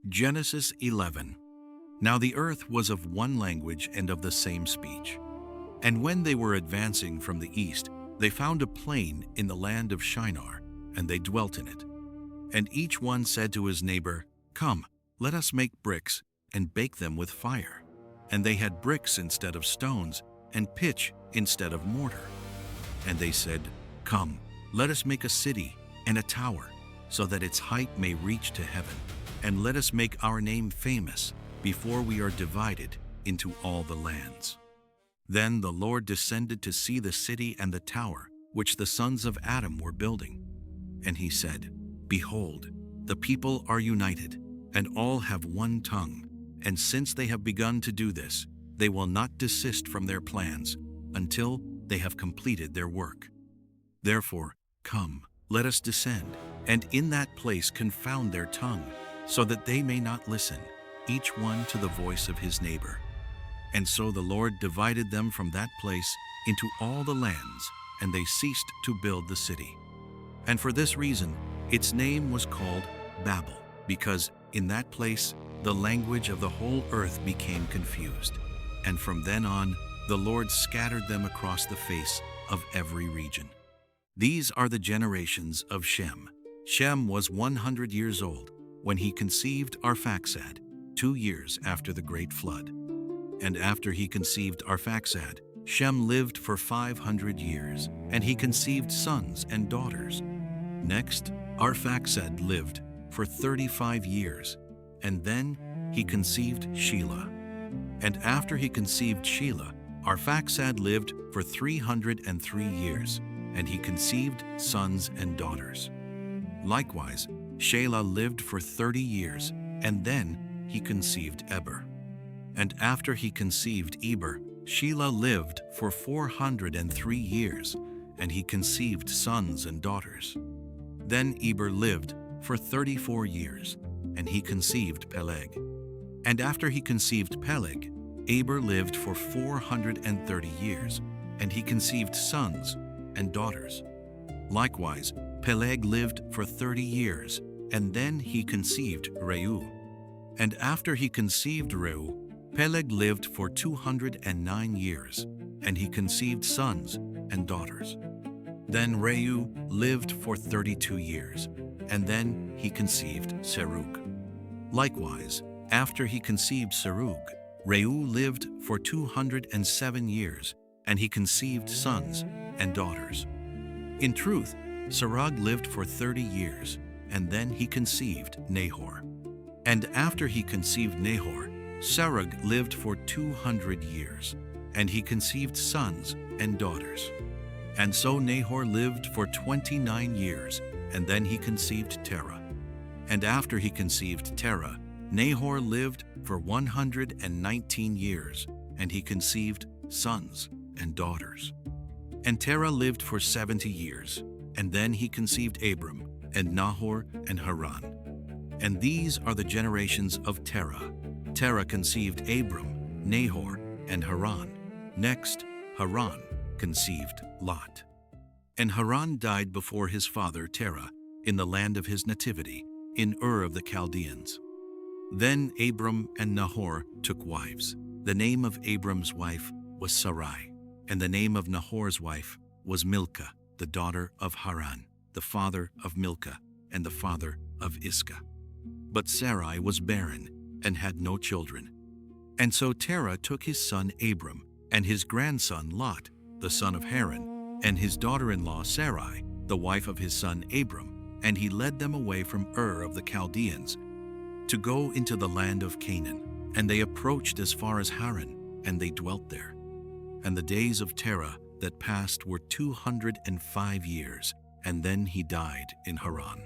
Genesis 11. Now the earth was of one language and of the same speech. And when they were advancing from the east, they found a plain in the land of Shinar, and they dwelt in it. And each one said to his neighbor, Come, let us make bricks, and bake them with fire. And they had bricks instead of stones, and pitch instead of mortar. And they said, Come, let us make a city and a tower, so that its height may reach to heaven. And let us make our name famous before we are divided into all the lands. Then the Lord descended to see the city and the tower, which the sons of Adam were building. And he said, Behold, the people are united, and all have one tongue. And since they have begun to do this, they will not desist from their plans until they have completed their work. Therefore, come, let us descend, and in that place confound their tongue, so that they may not listen, each one to the voice of his neighbor. And so the Lord divided them from that place into all the lands, and they ceased to build the city. And for this reason, its name was called Babel, because in that place the language of the whole earth became confused. And from then on, the Lord scattered them across the face of every region. These are the generations of Shem. Shem was 100 years old when he conceived Arphaxad, 2 years after the great flood. And after he conceived Arphaxad, Shem lived for 500 years, and he conceived sons and daughters. Next, Arphaxad lived for 35 years, and then he conceived Shelah. And after he conceived Shelah, Arphaxad lived for 303 years, and he conceived sons and daughters. Likewise, Shelah lived for 30 years, and then he conceived Eber. And after he conceived Eber, Shelah lived for 403 years, and he conceived sons and daughters. Then Eber lived for 34 years, and he conceived Peleg. And after he conceived Peleg, Eber lived for 430 years, and he conceived sons and daughters. Likewise, Peleg lived for 30 years, and then he conceived Reu. And after he conceived Reu, Peleg lived for 209 years, and he conceived sons and daughters. Then Reu lived for 32 years, and then he conceived Serug. Likewise, after he conceived Serug, Reu lived for 207 years, and he conceived sons and daughters. In truth, Serug lived for 30 years, and then he conceived Nahor. And after he conceived Nahor, Serug lived for 200 years, and he conceived sons and daughters. And so Nahor lived for 29 years, and then he conceived Terah. And after he conceived Terah, Nahor lived for 119 years, and he conceived sons and daughters. And Terah lived for 70 years, and then he conceived Abram, and Nahor, and Haran. And these are the generations of Terah. Terah conceived Abram, Nahor, and Haran. Next, Haran conceived Lot. And Haran died before his father Terah, in the land of his nativity, in Ur of the Chaldeans. Then Abram and Nahor took wives. The name of Abram's wife was Sarai, and the name of Nahor's wife was Milcah, the daughter of Haran, the father of Milcah, and the father of Iscah. But Sarai was barren, and had no children. And so Terah took his son Abram, and his grandson Lot, the son of Haran, and his daughter-in-law Sarai, the wife of his son Abram, and he led them away from Ur of the Chaldeans, to go into the land of Canaan. And they approached as far as Haran, and they dwelt there. And the days of Terah that passed were 205 years, and then he died in Haran.